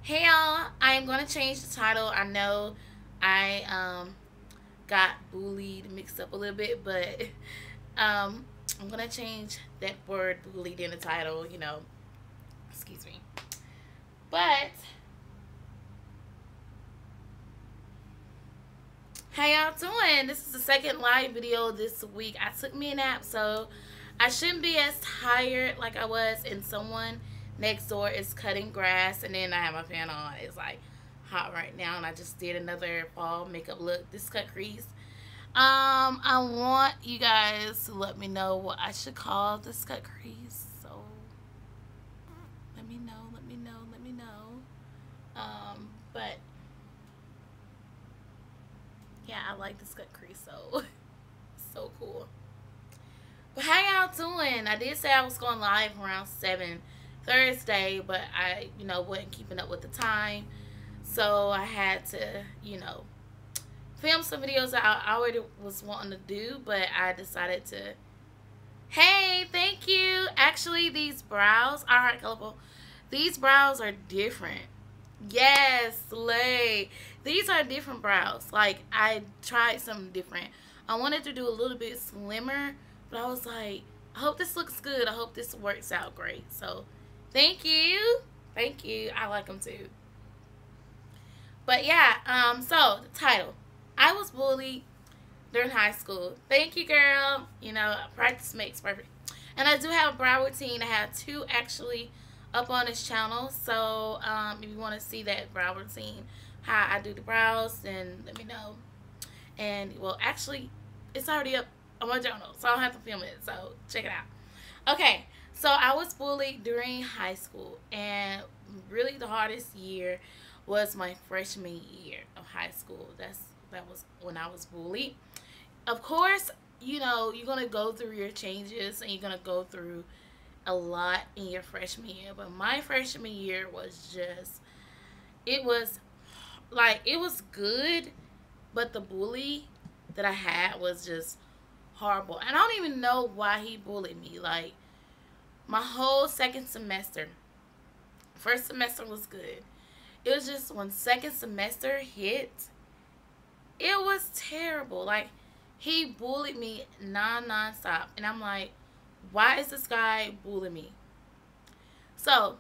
Hey y'all, I am going to change the title. I know I got bullied mixed up a little bit, but I'm going to change that word bullied in the title, excuse me. But how y'all doing? This is the second live video this week. I took me a nap, so I shouldn't be as tired like I was, and someone next door is cutting grass, and then I have my fan on. It's like hot right now, and I just did another fall makeup look. This cut crease. I want you guys to let me know what I should call this cut crease. So let me know, let me know, let me know. But yeah, I like this cut crease, so so cool. But how y'all doing? I did say I was going live around 7 Thursday, but I, wasn't keeping up with the time. So I had to, film some videos that I already was wanting to do, but I decided to. Hey, thank you. Actually, these brows are colorful. These brows are different. Yes, slay. These are different brows. Like, I tried something different. I wanted to do a little bit slimmer, but I was like, I hope this looks good. I hope this works out great. So, thank you. Thank you. I like them too. But yeah, so the title. I was bullied during high school. Thank you, girl. Practice makes perfect. And I do have a brow routine. I have 2 actually up on this channel. So, if you want to see that brow routine, how I do the brows, then let me know. And, well, actually, it's already up on my channel, so I don't have to film it. So, check it out. Okay, so I was bullied during high school. And really the hardest year was my freshman year of high school. That was when I was bullied. Of course, you're going to go through your changes, and you're going to go through a lot in your freshman year. But my freshman year was just, it was good, but the bully that I had was just horrible. And I don't even know why he bullied me. Like, my whole second semester, first semester was good. It was just when second semester hit, it was terrible. Like, he bullied me non-stop. And I'm like, why is this guy bullying me? So,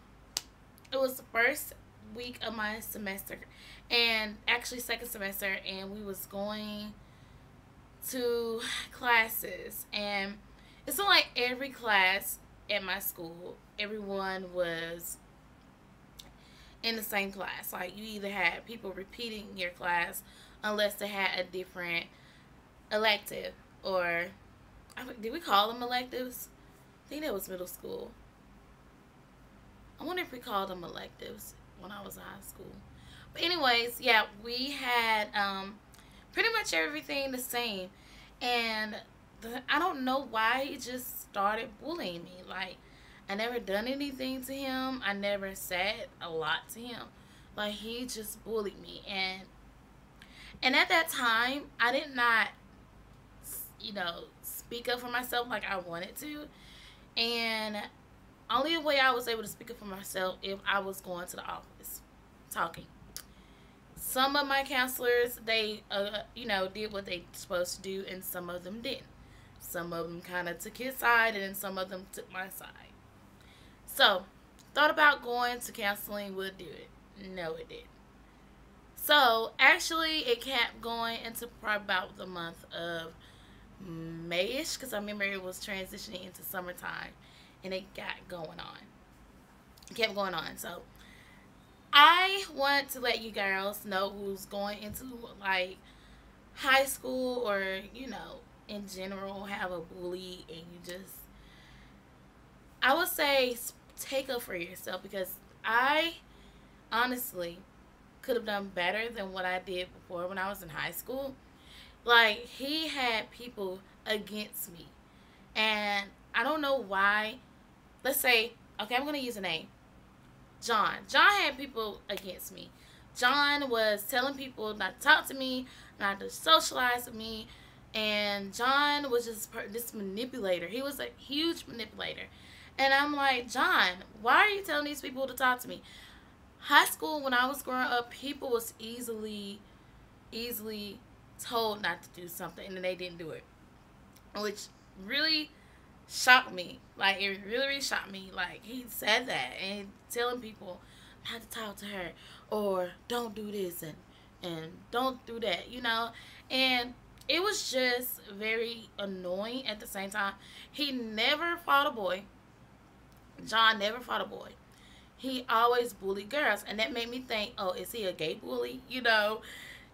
it was the first week of my semester. And actually second semester. And we was going to classes. And it's not like every class at my school, everyone was in the same class. Like, you either had people repeating your class unless they had a different elective, or did we call them electives? I think that was middle school. I wonder if we called them electives when I was in high school. But anyways, yeah, we had pretty much everything the same. And I don't know why he just started bullying me. Like, I never done anything to him. I never said a lot to him. Like, he just bullied me. And at that time, I did not, speak up for myself like I wanted to. And only way I was able to speak up for myself if I was going to the office talking. Some of my counselors, they, did what they supposed to do, and some of them didn't. Some of them kind of took his side, and then some of them took my side. So, thought about going to counseling, would do it. No, it didn't. So, actually, it kept going into probably about the month of May-ish, because I remember it was transitioning into summertime, and it got going on. It kept going on. So, I want to let you girls know who's going into, like, high school or, in general, have a bully, and you just, I would say, take up for yourself, because I honestly could have done better than what I did before when I was in high school. Like, he had people against me, and I don't know why. Let's say, okay, I'm going to use a name. John had people against me. John was telling people not to talk to me, not to socialize with me, and John was just this manipulator. He was a huge manipulator. And I'm like, John, why are you telling these people to talk to me? high school, when I was growing up, people was easily told not to do something and then they didn't do it, which really shocked me. Like, it really, really shocked me. Like, he said that and telling people not to talk to her or don't do this and don't do that, you know? And it was just very annoying at the same time. He never fought a boy. John never fought a boy. He always bullied girls. And that made me think, oh, is he a gay bully? You know,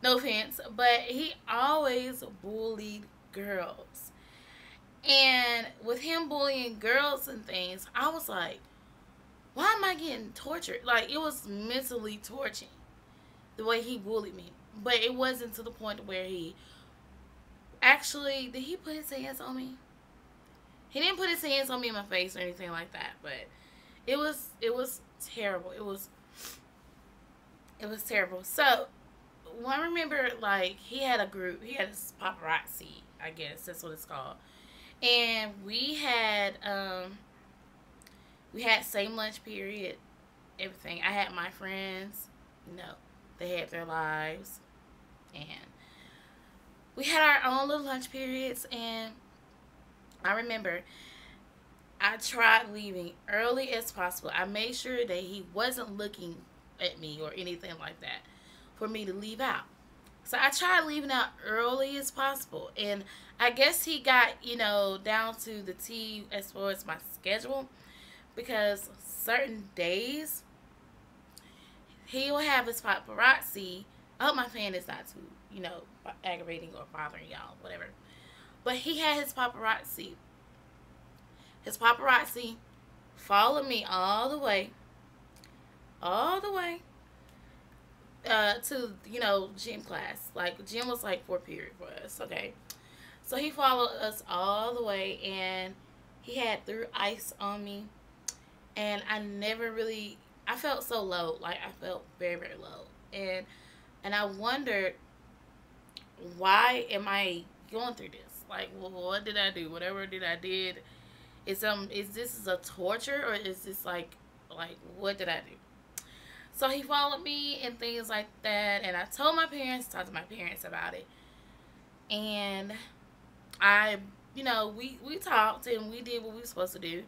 no offense. But he always bullied girls. And with him bullying girls and things, I was like, why am I getting tortured? Like, it was mentally torturing the way he bullied me. But it wasn't to the point where he actually, did he put his hands on me? He didn't put his hands on me in my face or anything like that. But it was terrible. It was terrible. So, when I remember, like, he had a group. He had his paparazzi, I guess that's what it's called. And we had same lunch period, everything. I had my friends, you know, they had their lives, and we had our own little lunch periods. And I remember I tried leaving early as possible. I made sure that he wasn't looking at me or anything like that for me to leave out. So I tried leaving out early as possible. And I guess he got, you know, down to the T as far as my schedule. Because certain days, he will have his paparazzi. I hope my fan is not too, you know, aggravating or bothering y'all, whatever. But he had his paparazzi. His paparazzi followed me all the way to, you know, gym class. Like, gym was like 4 period for us, okay? So he followed us all the way, and he threw ice on me. And I felt so low. Like, I felt very, very low. And I wondered, why am I going through this? Like, well, what did I do? Whatever I did, is this a torture, or is this like what did I do? So he followed me and things like that, and I told my parents, talked to my parents about it. And I, you know, we talked and we did what we were supposed to do.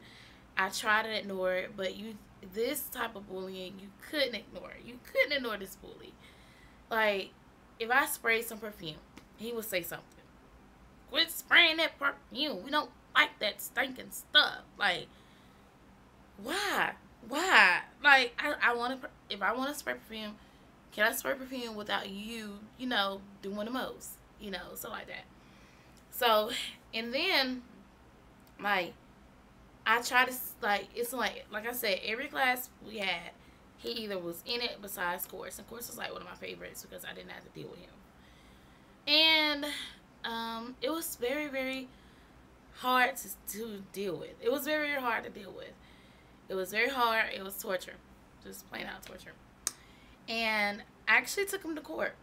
I tried to ignore it, but this type of bullying, you couldn't ignore it. You couldn't ignore this bully. Like, if I sprayed some perfume, he would say something. Quit spraying that perfume. We don't like that stinking stuff. Like, why? Like, I want to, if I want to spray perfume, can I spray perfume without you, you know, doing the most, you know, so like that. So, and then, like, I try to, like, it's like I said, every class we had, he either was in it besides course. And course was like one of my favorites because I didn't have to deal with him. And it was very, very hard to deal with. It was very, very hard to deal with. It was very hard. It was torture. Just plain out torture. And I actually took him to court.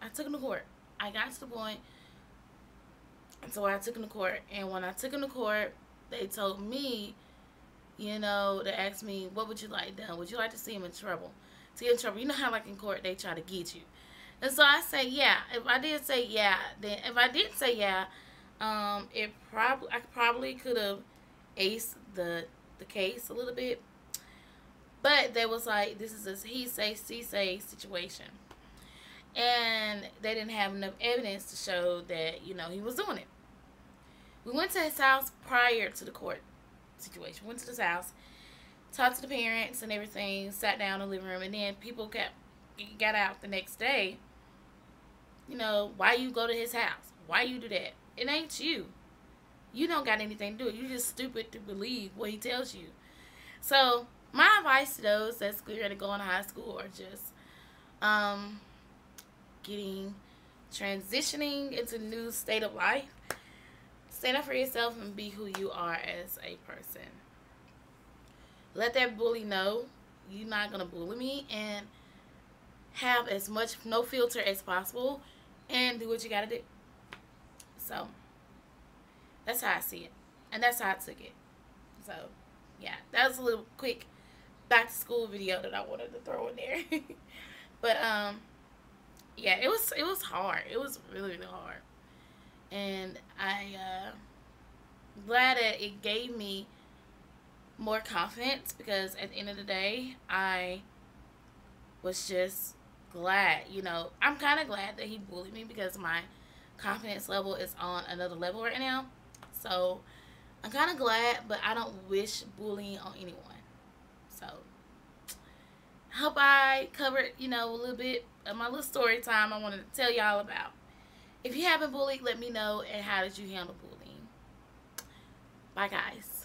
I got to the point. And so I took him to court. And when I took him to court, they told me, you know, they asked me, what would you like done? Would you like to see him in trouble? To get in trouble. You know how, like, in court, they try to get you. And so I say, yeah. If I did say yeah, then if I didn't say yeah, I probably could have aced the case a little bit. But they was like, this is a he say, she say situation. And they didn't have enough evidence to show that, you know, he was doing it. We went to his house prior to the court situation. Went to his house, talked to the parents and everything, sat down in the living room, and then people got out the next day. You know, why you go to his house? Why you do that? It ain't you. You don't got anything to do with it. You just stupid to believe what he tells you. So, my advice to those that's clear to go into high school or just transitioning into a new state of life, stand up for yourself and be who you are as a person. Let that bully know you're not going to bully me, and have as much no filter as possible and do what you got to do. So, that's how I see it. And that's how I took it. So, yeah, that was a little quick back to school video that I wanted to throw in there. But yeah, it was hard. It was really really hard, and I glad that it gave me more confidence because at the end of the day, I was just glad. I'm kind of glad that he bullied me because my confidence level is on another level right now. So I'm kind of glad, but I don't wish bullying on anyone. So I hope I covered, a little bit of my little story time I wanted to tell y'all about. If you have been bullied, let me know, and how did you handle bullying? Bye, guys.